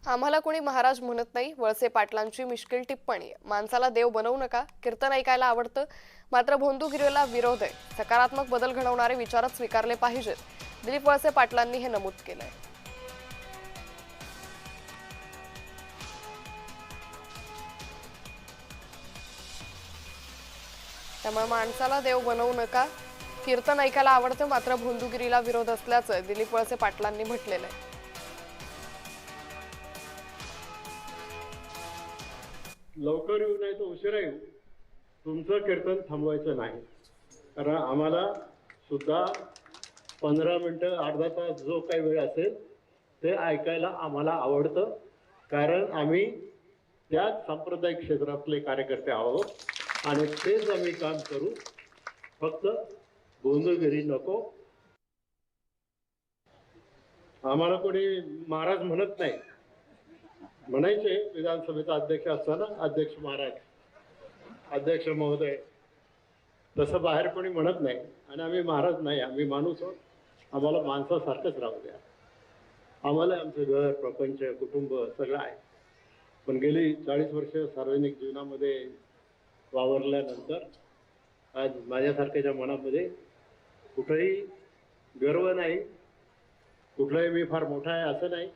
आम्हाला कोणी महाराज म्हणत नाही. वळसे पाटलांची मिश्किल टिप्पणी. माणसाला देव बनवू नका. कीर्तन ऐकायला आवडतं, मात्र भोंदूगिरीला विरोध आहे. सकारात्मक बदल घडवणारे विचारच स्वीकारले पाहिजेत. दिलीप वळसे पाटलांनी हे नमूद केलंय. त्यामुळे माणसाला देव बनवू नका. कीर्तन ऐकायला आवडतं, मात्र भोंदूगिरीला विरोध असल्याचं दिलीप वळसे पाटलांनी म्हटलेलं आहे. लवकर येऊ नाही तर उशिरा येऊ, तुमचं कीर्तन थांबवायचं नाही. कारण आम्हाला सुद्धा 15 मिनटं अर्धा तास जो काही वेळ असेल ते ऐकायला आम्हाला आवडतं. कारण आम्ही त्याच सांप्रदायिक क्षेत्रातले कार्यकर्ते आहोत आणि तेच आम्ही काम करू. फक्त गोंधळगिरी नको. आम्हाला कोणी महाराज म्हणत नाही. म्हणायचे विधानसभेचा अध्यक्ष असताना अध्यक्ष महाराज, अध्यक्ष महोदय, तसं बाहेर कोणी म्हणत नाही. आणि आम्ही महाराज नाही, आम्ही माणूस आहोत. आम्हाला माणसासारखंच राहू द्या. आम्हाला आमचं घर, प्रपंच, कुटुंब सगळं आहे. पण गेली 40 वर्ष सार्वजनिक जीवनामध्ये वावरल्यानंतर आज माझ्यासारख्याच्या मनामध्ये कुठंही गर्व नाही. कुठलाही मी फार मोठा आहे असं नाही.